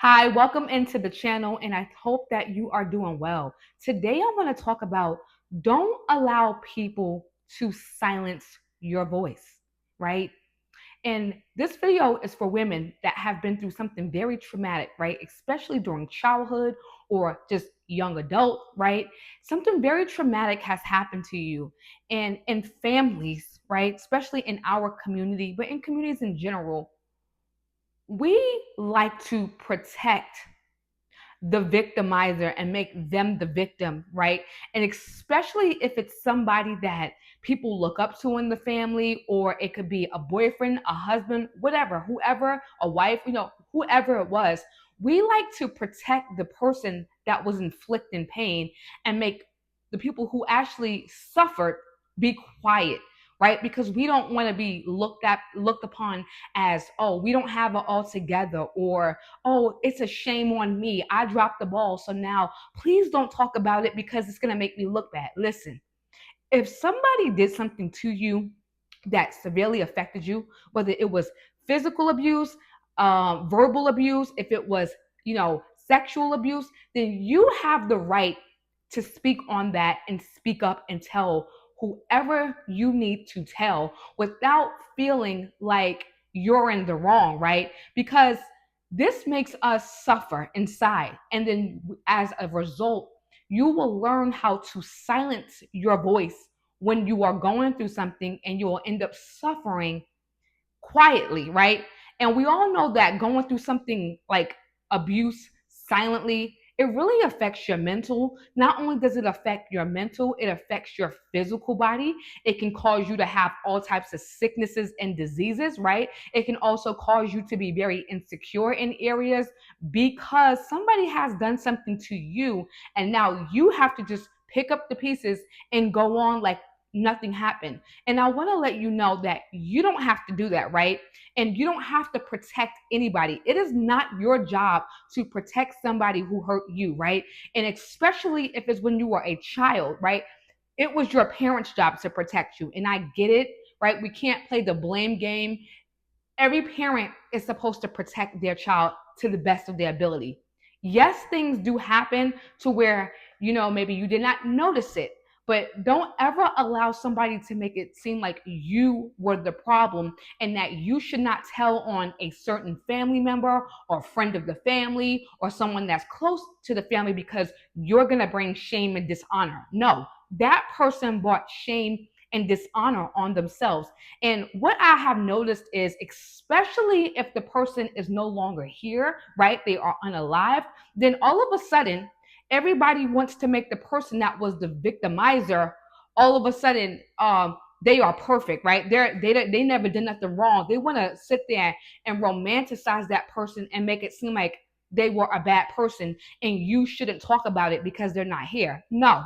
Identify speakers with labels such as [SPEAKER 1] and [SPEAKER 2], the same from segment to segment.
[SPEAKER 1] Hi, welcome into the channel, and I hope that you are doing well. Today, I want to talk about don't allow people to silence your voice, right? And this video is for women that have been through something very traumatic, right? Especially during childhood or just young adult, right? Something very traumatic has happened to you. And in families, right? Especially in our community, but in communities in general, we like to protect the victimizer and make them the victim, right? And especially if it's somebody that people look up to in the family, or it could be a boyfriend, a husband, whatever, whoever, a wife, whoever it was. We like to protect the person that was inflicting pain and make the people who actually suffered be quiet, right? Because we don't want to be looked upon as, oh, we don't have it all together, or oh, it's a shame on me. I dropped the ball. So now please don't talk about it because it's going to make me look bad. Listen, if somebody did something to you that severely affected you, whether it was physical abuse, verbal abuse, if it was, sexual abuse, then you have the right to speak on that and speak up and tell whoever you need to tell without feeling like you're in the wrong, right? Because this makes us suffer inside. And then as a result, you will learn how to silence your voice when you are going through something, and you will end up suffering quietly, right? And we all know that going through something like abuse silently, it really affects your mental. Not only does it affect your mental, it affects your physical body. It can cause you to have all types of sicknesses and diseases, right? It can also cause you to be very insecure in areas because somebody has done something to you, and now you have to just pick up the pieces and go on like nothing happened. And I want to let you know that you don't have to do that, right? And you don't have to protect anybody. It is not your job to protect somebody who hurt you, right? And especially if it's when you were a child, right? It was your parents' job to protect you. And I get it, right? We can't play the blame game. Every parent is supposed to protect their child to the best of their ability. Yes, things do happen to where, maybe you did not notice it, but don't ever allow somebody to make it seem like you were the problem and that you should not tell on a certain family member or friend of the family or someone that's close to the family because you're going to bring shame and dishonor. No, that person brought shame and dishonor on themselves. And what I have noticed is, especially if the person is no longer here, right? They are unalive, then all of a sudden, everybody wants to make the person that was the victimizer all of a sudden they are perfect, right? They never did nothing wrong. They want to sit there and romanticize that person and make it seem like they were a bad person and you shouldn't talk about it because they're not here. No,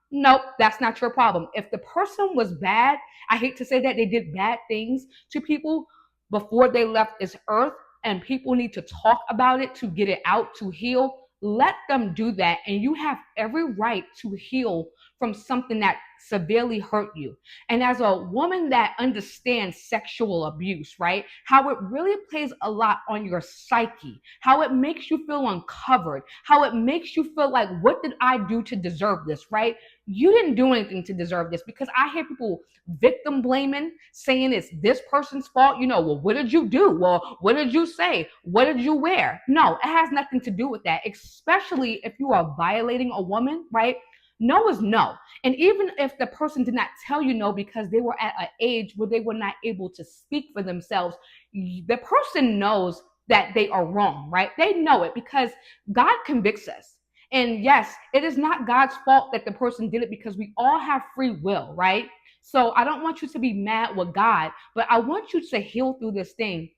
[SPEAKER 1] nope, that's not your problem. If the person was bad, I hate to say that, they did bad things to people before they left this earth, and people need to talk about it to get it out, to heal. Let them do that, and you have every right to heal from something that severely hurt you. And as a woman that understands sexual abuse, right, how it really plays a lot on your psyche, how it makes you feel uncovered, how it makes you feel like, what did I do to deserve this, right? You didn't do anything to deserve this. Because I hear people victim blaming, saying it's this person's fault. Well, what did you do? Well, what did you say? What did you wear? No, it has nothing to do with that, especially if you are violating a woman, right? No is no. And even if the person did not tell you no because they were at an age where they were not able to speak for themselves, the person knows that they are wrong, right? They know it because God convicts us. And yes, it is not God's fault that the person did it, because we all have free will, right? So I don't want you to be mad with God, but I want you to heal through this thing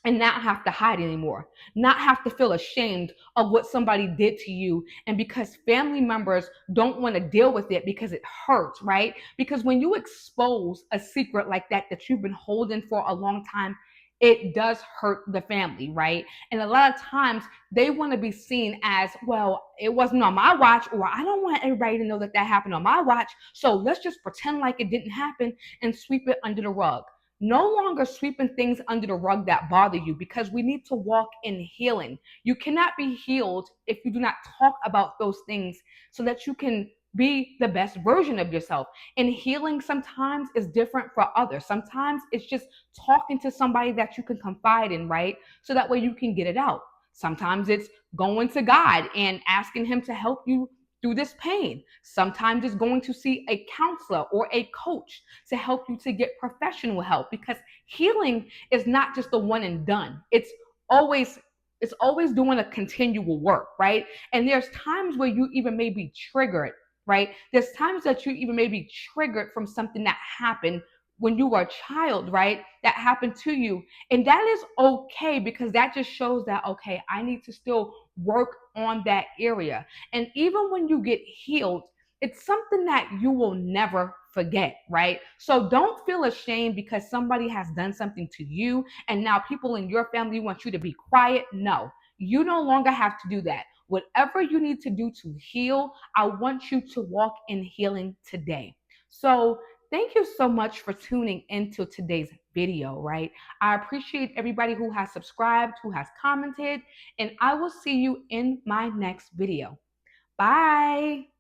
[SPEAKER 1] and not have to hide anymore, not have to feel ashamed of what somebody did to you. And because family members don't want to deal with it because it hurts, right? Because when you expose a secret like that you've been holding for a long time, it does hurt the family, right? And a lot of times they want to be seen as, well, it wasn't on my watch, or I don't want everybody to know that happened on my watch. So let's just pretend like it didn't happen and sweep it under the rug. No longer sweeping things under the rug that bother you, because we need to walk in healing. You cannot be healed if you do not talk about those things so that you can be the best version of yourself. And healing sometimes is different for others. Sometimes it's just talking to somebody that you can confide in, right? So that way you can get it out. Sometimes it's going to God and asking Him to help you through this pain. Sometimes it's going to see a counselor or a coach to help you to get professional help, because healing is not just a one and done. Always it's always doing a continual work, right? And there's times where you even may be triggered, right? There's times that you even may be triggered from something that happened when you were a child, right? That happened to you. And that is okay, because that just shows that, okay, I need to still work on that area. And even when you get healed, it's something that you will never forget, right? So don't feel ashamed because somebody has done something to you and now people in your family want you to be quiet. No, you no longer have to do that. Whatever you need to do to heal, I want you to walk in healing today. So thank you so much for tuning into today's video, right? I appreciate everybody who has subscribed, who has commented, and I will see you in my next video. Bye.